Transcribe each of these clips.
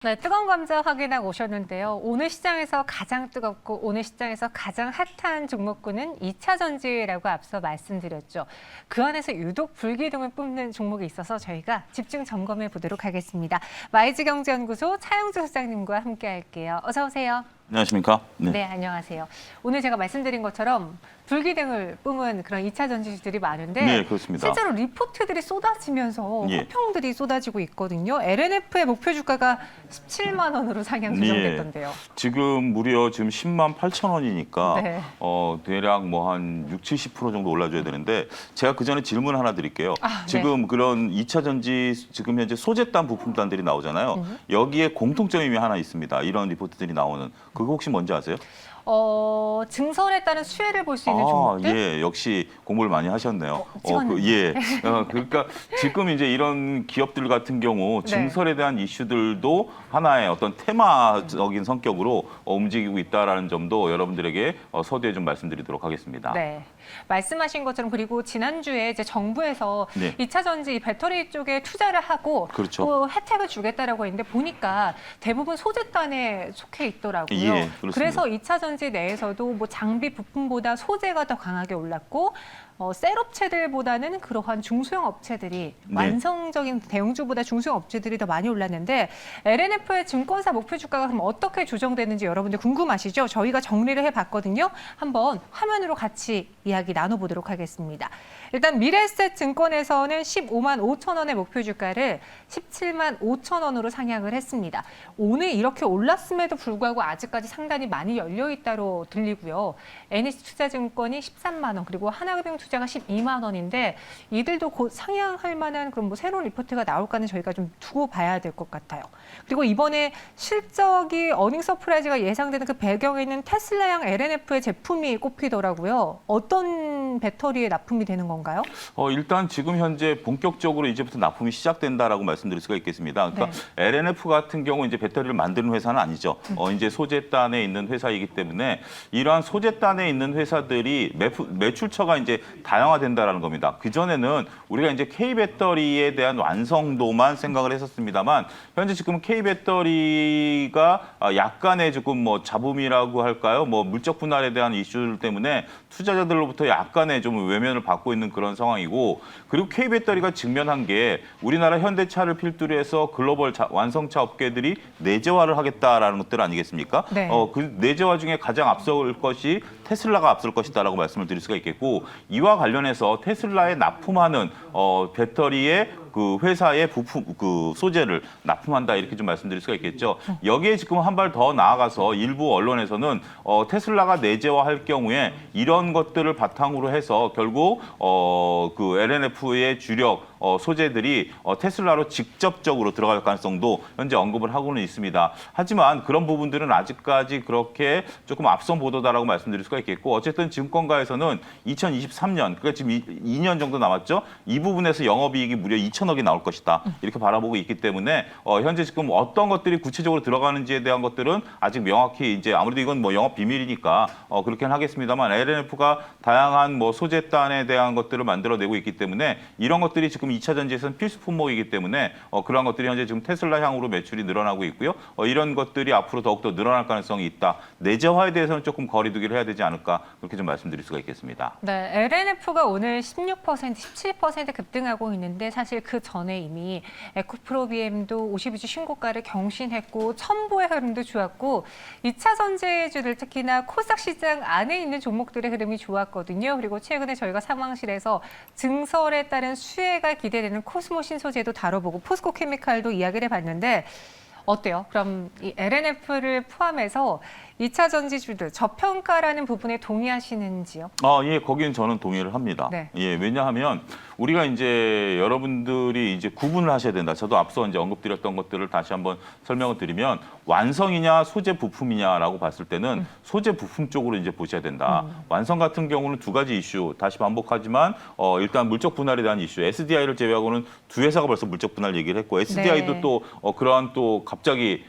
네, 뜨거운 감자 확인하고 오셨는데요. 오늘 시장에서 가장 뜨겁고 오늘 시장에서 가장 핫한 종목군은 2차 전지라고 앞서 말씀드렸죠. 그 안에서 유독 불기둥을 뿜는 종목이 있어서 저희가 집중 점검해 보도록 하겠습니다. YG경제연구소 차영주 소장님과 함께 할게요. 어서 오세요. 안녕하십니까? 네, 안녕하세요. 오늘 제가 말씀드린 것처럼 불기둥을 뿜은 그런 2차 전지주들이 많은데 네, 그렇습니다. 실제로 리포트들이 쏟아지면서 예. 호평들이 쏟아지고 있거든요. LNF의 목표 주가가 17만 원으로 상향 조정됐던데요. 지금 무려 지금 10만 8천 원이니까 네. 대략 뭐 한 60-70% 정도 올라줘야 되는데 제가 그 전에 질문 하나 드릴게요. 네. 지금 그런 2차 전지 지금 현재 소재단 부품단들이 나오잖아요. 여기에 공통점이 하나 있습니다. 이런 리포트들이 나오는 그거 혹시 뭔지 아세요? 증설에 따른 수혜를 볼 수 있는 종목들? 예, 역시 공부를 많이 하셨네요. 찍었네요. 예. 그러니까 지금 이제 이런 기업들 같은 경우 네. 증설에 대한 이슈들도 하나의 어떤 테마적인 성격으로 움직이고 있다라는 점도 여러분들에게 서두에 좀 말씀드리도록 하겠습니다. 네. 말씀하신 것처럼 그리고 지난주에 이제 정부에서 네. 2차 전지 배터리 쪽에 투자를 하고 그렇죠. 또 혜택을 주겠다라고 했는데 보니까 대부분 소재단에 속해 있더라고요. 예, 그렇습니다. 그래서 2차 전지 내에서도 뭐 장비 부품보다 소재가 더 강하게 올랐고 셀 업체들보다는 그러한 중소형 업체들이 네. 완성적인 대형주보다 중소형 업체들이 더 많이 올랐는데 LNF의 증권사 목표 주가가 그럼 어떻게 조정되는지 여러분들 궁금하시죠? 저희가 정리를 해봤거든요. 한번 화면으로 같이 이야기 나눠보도록 하겠습니다. 일단 미래에셋 증권에서는 15만 5천 원의 목표 주가를 17만 5천 원으로 상향을 했습니다. 오늘 이렇게 올랐음에도 불구하고 아직까지 상단이 많이 열려있다로 들리고요. NH투자증권이 13만 원 그리고 하나금융 투자가 12만 원인데 이들도 곧 상향할 만한 그런 뭐 새로운 리포트가 나올까는 저희가 좀 두고 봐야 될 것 같아요. 그리고 이번에 실적이 어닝 서프라이즈가 예상되는 그 배경에는 테슬라형 LNF의 제품이 꼽히더라고요. 어떤 배터리에 납품이 되는 건가요? 일단 지금 현재 본격적으로 이제부터 납품이 시작된다라고 말씀드릴 수가 있겠습니다. 그러니까 네. LNF 같은 경우 이제 배터리를 만드는 회사는 아니죠. 이제 소재단에 있는 회사이기 때문에 이러한 소재단에 있는 회사들이 매출처가 이제 다양화된다라는 겁니다. 그 전에는 우리가 이제 K 배터리에 대한 완성도만 생각을 했었습니다만 현재 지금 K 배터리가 약간의 조금 뭐 잡음이라고 할까요? 뭐 물적 분할에 대한 이슈 때문에 투자자들로부터 약간의 좀 외면을 받고 있는 그런 상황이고 그리고 K 배터리가 직면한 게 우리나라 현대차를 필두로 해서 글로벌 완성차 업계들이 내재화를 하겠다라는 것들 아니겠습니까? 네. 그 내재화 중에 가장 앞설 것이 테슬라가 앞설 것이다라고 말씀을 드릴 수가 있겠고 이와 관련해서 테슬라에 납품하는 배터리의 그 회사의 부품 그 소재를 납품한다 이렇게 좀 말씀드릴 수가 있겠죠. 여기에 지금 한 발 더 나아가서 일부 언론에서는 테슬라가 내재화할 경우에 이런 것들을 바탕으로 해서 결국 그 LNF의 주력 소재들이 테슬라로 직접적으로 들어갈 가능성도 현재 언급을 하고는 있습니다. 하지만 그런 부분들은 아직까지 그렇게 조금 앞선 보도다라고 말씀드릴 수가 있겠고 어쨌든 증권가에서는 2023년 그러니까 지금 2년 정도 남았죠. 이 부분에서 영업이익이 무려 2천억이 나올 것이다. 이렇게 바라보고 있기 때문에 현재 지금 어떤 것들이 구체적으로 들어가는지에 대한 것들은 아직 명확히 이제 아무래도 이건 뭐 영업 비밀이니까 그렇게는 하겠습니다만 LNF가 다양한 뭐 소재단에 대한 것들을 만들어내고 있기 때문에 이런 것들이 지금 2차 전지에서는 필수 품목이기 때문에 그러한 것들이 현재 지금 테슬라 향으로 매출이 늘어나고 있고요. 이런 것들이 앞으로 더욱더 늘어날 가능성이 있다. 내재화에 대해서는 조금 거리두기를 해야 되지 않을까 그렇게 좀 말씀드릴 수가 있겠습니다. 네, LNF가 오늘 16%, 17% 급등하고 있는데 사실 그 전에 이미 에코프로비엠도 52주 신고가를 경신했고 첨보의 흐름도 좋았고 2차 전지주들 특히나 코스닥 시장 안에 있는 종목들의 흐름이 좋았거든요. 그리고 최근에 저희가 상황실에서 증설에 따른 수혜가 기대되는 코스모 신소재도 다뤄보고 포스코 케미칼도 이야기를 해봤는데 어때요? 그럼 이 LNF를 포함해서 2차 전지주들 저평가라는 부분에 동의하시는지요? 예, 거기는 저는 동의를 합니다. 네. 예, 왜냐하면 우리가 이제 여러분들이 이제 구분을 하셔야 된다. 저도 앞서 이제 언급드렸던 것들을 다시 한번 설명을 드리면 완성이냐 소재 부품이냐라고 봤을 때는 소재 부품 쪽으로 이제 보셔야 된다. 완성 같은 경우는 두 가지 이슈 다시 반복하지만 일단 물적 분할에 대한 이슈 SDI를 제외하고는 두 회사가 벌써 물적 분할 얘기를 했고 SDI도 네. 또 그러한 또 갑자기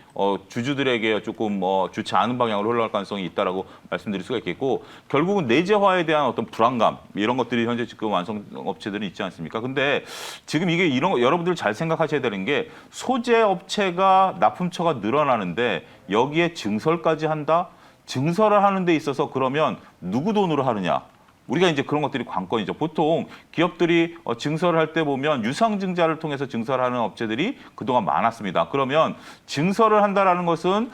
주주들에게 조금 좋지 않은 방향으로 흘러갈 가능성이 있다라고 말씀드릴 수가 있겠고 결국은 내재화에 대한 어떤 불안감 이런 것들이 현재 지금 완성업체들은 있지 않습니까? 근데 지금 이게 이런 거 여러분들 잘 생각하셔야 되는 게 소재 업체가 납품처가 늘어나는데 여기에 증설까지 한다? 증설을 하는 데 있어서 그러면 누구 돈으로 하느냐? 우리가 이제 그런 것들이 관건이죠. 보통 기업들이 증설을 할 때 보면 유상증자를 통해서 증설하는 업체들이 그동안 많았습니다. 그러면 증설을 한다라는 것은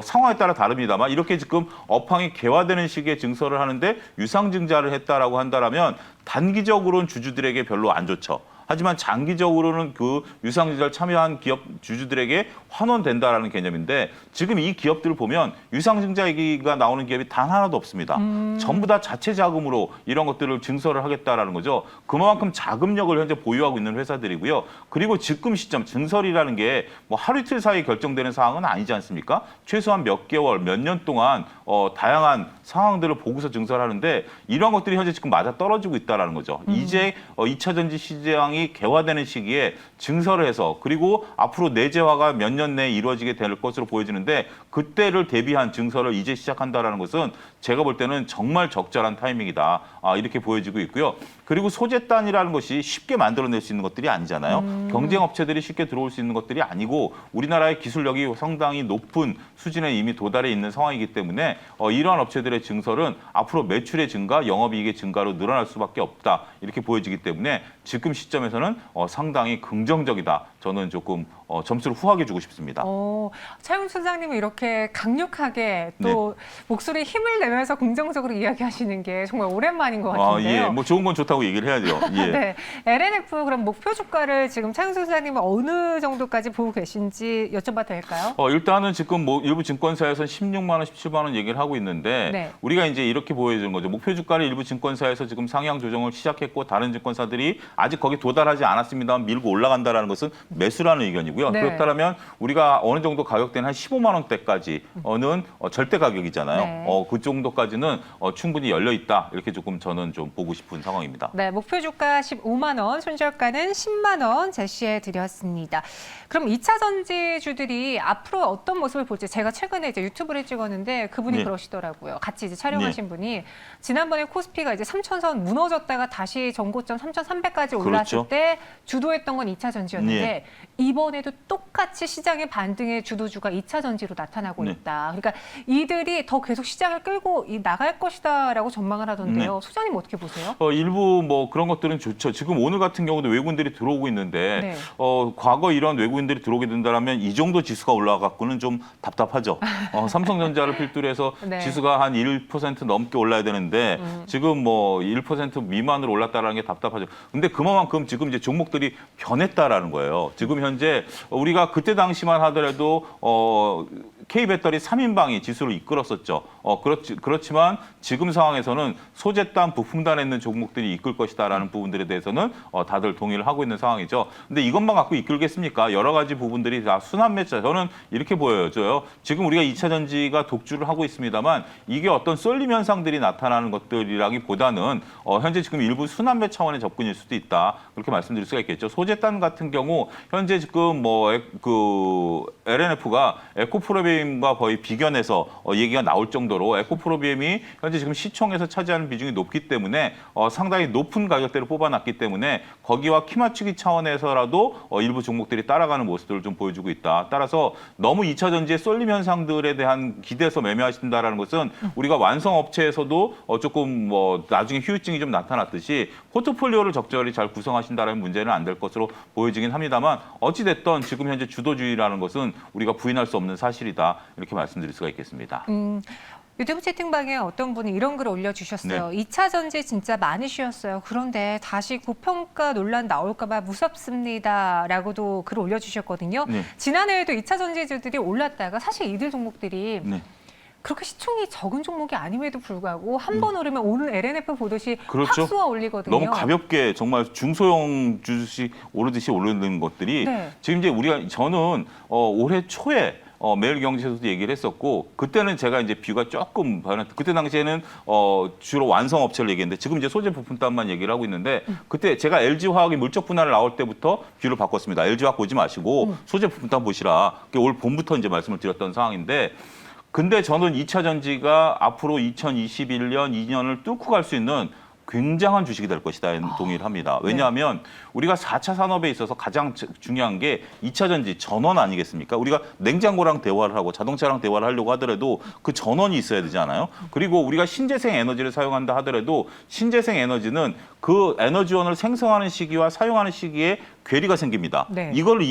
상황에 따라 다릅니다만 이렇게 지금 업황이 개화되는 시기에 증설을 하는데 유상증자를 했다라고 한다라면 단기적으로는 주주들에게 별로 안 좋죠. 하지만 장기적으로는 그 유상증자를 참여한 기업 주주들에게 환원된다라는 개념인데 지금 이 기업들을 보면 유상증자 얘기가 나오는 기업이 단 하나도 없습니다. 전부 다 자체 자금으로 이런 것들을 증설을 하겠다라는 거죠. 그만큼 자금력을 현재 보유하고 있는 회사들이고요. 그리고 지금 시점 증설이라는 게 뭐 하루 이틀 사이에 결정되는 사항은 아니지 않습니까? 최소한 몇 개월, 몇 년 동안 다양한 상황들을 보고서 증설하는데 이런 것들이 현재 지금 맞아 떨어지고 있다라는 거죠. 이제 2차 전지 시장이 개화되는 시기에 증설을 해서 그리고 앞으로 내재화가 몇 년 내에 이루어지게 될 것으로 보여지는데 그때를 대비한 증설을 이제 시작한다라는 것은 제가 볼 때는 정말 적절한 타이밍이다. 이렇게 보여지고 있고요. 그리고 소재단이라는 것이 쉽게 만들어낼 수 있는 것들이 아니잖아요. 경쟁 업체들이 쉽게 들어올 수 있는 것들이 아니고 우리나라의 기술력이 상당히 높은 수준에 이미 도달해 있는 상황이기 때문에 이러한 업체들의 증설은 앞으로 매출의 증가, 영업이익의 증가로 늘어날 수밖에 없다. 이렇게 보여지기 때문에 지금 시점에서는 상당히 긍정적이다. 저는 조금 점수를 후하게 주고 싶습니다. 차용 소장님은 이렇게 강력하게 또 목소리에 힘을 내면서 긍정적으로 이야기하시는 게 정말 오랜만인 것 같은데요. 예, 뭐 좋은 건 좋다고 얘기를 해야죠. 예. 네, LNF 그럼 목표 주가를 지금 차용 소장님은 어느 정도까지 보고 계신지 여쭤봐도 될까요? 일단은 지금 뭐 일부 증권사에서 16만 원, 17만 원 얘기를 하고 있는데 우리가 이제 이렇게 보여주는 거죠. 목표 주가를 일부 증권사에서 지금 상향 조정을 시작했고 다른 증권사들이 아직 거기 도달하지 않았습니다만 밀고 올라간다라는 것은 매수라는 의견이고요. 그렇다면 우리가 어느 정도 가격대는 한 15만 원대까지는 절대 가격이잖아요. 그 정도까지는 충분히 열려 있다. 이렇게 조금 저는 좀 보고 싶은 상황입니다. 네, 목표 주가 15만 원, 손절가는 10만 원 제시해 드렸습니다. 그럼 2차 전지주들이 앞으로 어떤 모습을 볼지 제가 최근에 이제 유튜브를 찍었는데 그분이 그러시더라고요. 같이 이제 촬영하신 분이 지난번에 코스피가 이제 3,000선 무너졌다가 다시 전고점 3,300까지 올랐을 때 주도했던 건 2차 전지였는데 이번에도 똑같이 시장의 반등의 주도주가 2차 전지로 나타나고 있다. 그러니까 이들이 더 계속 시장을 끌고 나갈 것이다라고 전망을 하던데요. 소장님 어떻게 보세요? 일부 뭐 그런 것들은 좋죠. 지금 오늘 같은 경우도 외국인들이 들어오고 있는데 과거 이런 외국인들이 들어오게 된다면 이 정도 지수가 올라가고는 좀 답답하죠. 삼성전자를 필두로 해서 지수가 한 1% 넘게 올라야 되는데 지금 뭐 1% 미만으로 올랐다라는 게 답답하죠. 근데 그만큼 지금 이제 종목들이 변했다라는 거예요. 지금 현재 우리가 그때 당시만 하더라도 K배터리 3인방이 지수를 이끌었었죠. 그렇지만 지금 상황에서는 소재단, 부품단에 있는 종목들이 이끌 것이다라는 부분들에 대해서는 다들 동의를 하고 있는 상황이죠. 근데 이것만 갖고 이끌겠습니까? 여러 가지 부분들이 다 순환 매차. 저는 이렇게 보여져요. 지금 우리가 2차 전지가 독주를 하고 있습니다만 이게 어떤 쏠림 현상들이 나타나는 것들이라기보다는 현재 지금 일부 순환 매 차원의 접근일 수도 있다. 그렇게 말씀드릴 수가 있겠죠. 소재단 같은 경우 현재 지금 뭐 LNF가 에코프로비엠과 거의 비견해서 얘기가 나올 정도로 에코프로비엠이 현재 지금 시총에서 차지하는 비중이 높기 때문에 상당히 높은 가격대를 뽑아놨기 때문에 거기와 키 맞추기 차원에서라도 일부 종목들이 따라가는 모습들을 좀 보여주고 있다. 따라서 너무 2차 전지의 쏠림 현상들에 대한 기대에서 매매하신다라는 것은 우리가 완성 업체에서도 조금 뭐 나중에 휴유증이 좀 나타났듯이 포트폴리오를 적절히 잘 구성하신다는 문제는 안 될 것으로 보여지긴 합니다만 어찌 됐든 지금 현재 주도주의라는 것은 우리가 부인할 수 없는 사실이다. 이렇게 말씀드릴 수가 있겠습니다. 유튜브 채팅방에 어떤 분이 이런 글을 올려주셨어요. 2차 전지 진짜 많이 쉬었어요. 그런데 다시 고평가 논란 나올까 봐 무섭습니다. 라고도 글을 올려주셨거든요. 지난해에도 2차 전지주들이 올랐다가 사실 이들 종목들이 그렇게 시총이 적은 종목이 아님에도 불구하고 한 번 오르면 오늘 LNF 보듯이 확 쏘아 올리거든요. 너무 가볍게 정말 중소형 주식 오르듯이 오르는 것들이 지금 이제 저는 올해 초에 매일경제에서도 얘기를 했었고 그때는 제가 이제 뷰가 조금 그때 당시에는 주로 완성업체를 얘기했는데 지금 이제 소재 부품단만 얘기를 하고 있는데 그때 제가 LG화학이 물적 분할 나올 때부터 뷰를 바꿨습니다. LG화학 보지 마시고 소재 부품단 보시라. 올 봄부터 이제 말씀을 드렸던 상황인데 근데 저는 2차 전지가 앞으로 2021년, 2년을 뚫고 갈 수 있는 굉장한 주식이 될 것이다 동의를 합니다. 왜냐하면 우리가 4차 산업에 있어서 가장 중요한 게 2차 전지 전원 아니겠습니까? 우리가 냉장고랑 대화를 하고 자동차랑 대화를 하려고 하더라도 그 전원이 있어야 되잖아요. 그리고 우리가 신재생 에너지를 사용한다 하더라도 신재생 에너지는 그 에너지원을 생성하는 시기와 사용하는 시기에 괴리가 생깁니다. 네. 이걸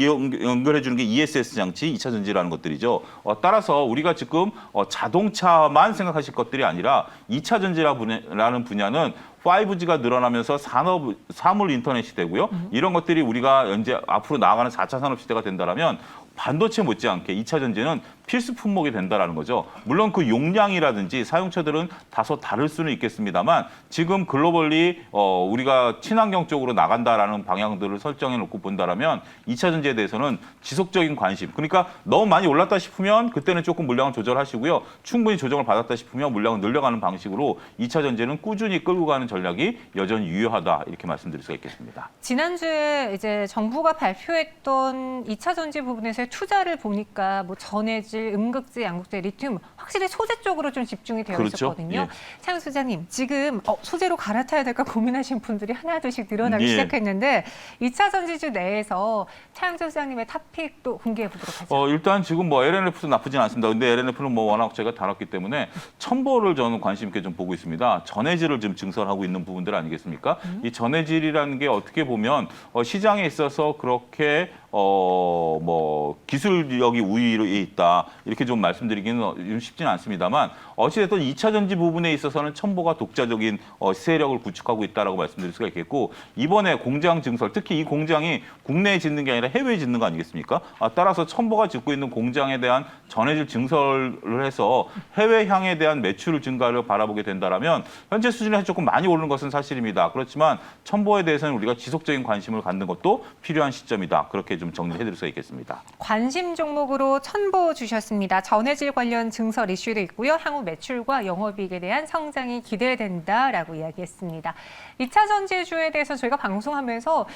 연결해 주는 게 ESS 장치, 2차 전지라는 것들이죠. 따라서 우리가 지금 자동차만 생각하실 것들이 아니라 2차 전지라는 분야는 5G가 늘어나면서 사물 인터넷이 되고요. 이런 것들이 우리가 이제 앞으로 나아가는 4차 산업 시대가 된다면 반도체 못지않게 2차 전지는 필수 품목이 된다는 거죠. 물론 그 용량이라든지 사용처들은 다소 다를 수는 있겠습니다만 지금 글로벌리 우리가 친환경 쪽으로 나간다라는 방향들을 설정해 놓고 본다라면 2차 전지에 대해서는 지속적인 관심. 그러니까 너무 많이 올랐다 싶으면 그때는 조금 물량을 조절하시고요. 충분히 조정을 받았다 싶으면 물량을 늘려가는 방식으로 2차 전지는 꾸준히 끌고 가는 전략이 여전히 유효하다 이렇게 말씀드릴 수가 있겠습니다. 지난주에 이제 정부가 발표했던 2차 전지 부분에서의 투자를 보니까 뭐 전해질, 음극재, 양극재, 리튬 확실히 소재 쪽으로 좀 집중이 되어 그렇죠. 있었거든요. 예. 차영 소장님, 지금 소재로 갈아타야 될까 고민하신 분들이 하나둘씩 늘어나기 예. 시작했는데 2차 전지주 내에서 차영 소장님의 탑픽도 공개해 보도록 하죠. 일단 지금 뭐 LNF도 나쁘진 않습니다. 근데 LNF는 뭐 워낙 제가 다뤘기 때문에 첨보를 저는 관심 있게 좀 보고 있습니다. 전해질을 지금 증설하고 있는 부분들 아니겠습니까? 이 전해질이라는 게 어떻게 보면 시장에 있어서 그렇게 뭐 기술력이 우위에 있다 이렇게 좀 말씀드리기는 좀 쉽지는 않습니다만 어찌됐든 2차 전지 부분에 있어서는 첨보가 독자적인 세력을 구축하고 있다라고 말씀드릴 수가 있겠고 이번에 공장 증설 특히 이 공장이 국내에 짓는 게 아니라 해외에 짓는 거 아니겠습니까? 따라서 첨보가 짓고 있는 공장에 대한 전해질 증설을 해서 해외 향에 대한 매출 증가를 바라보게 된다라면 현재 수준에서 조금 많이 오르는 것은 사실입니다. 그렇지만 첨보에 대해서는 우리가 지속적인 관심을 갖는 것도 필요한 시점이다. 그렇게 좀 정리해드릴 수 있겠습니다. 관심 종목으로 첨보 주셨습니다. 전해질 관련 증설 이슈도 있고요. 향후 매출과 영업이익에 대한 성장이 기대된다라고 이야기했습니다. 2차 전지주에 대해서 저희가 방송하면서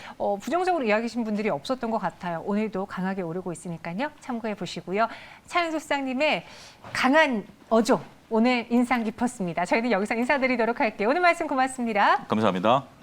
부정적으로 이야기하신 분들이 없었던 것 같아요. 오늘도 강하게 오르고 있으니까요. 참고해 보시고요. 차영 소장님의 강한 어조 오늘 인상 깊었습니다. 저희는 여기서 인사드리도록 할게요. 오늘 말씀 고맙습니다. 감사합니다.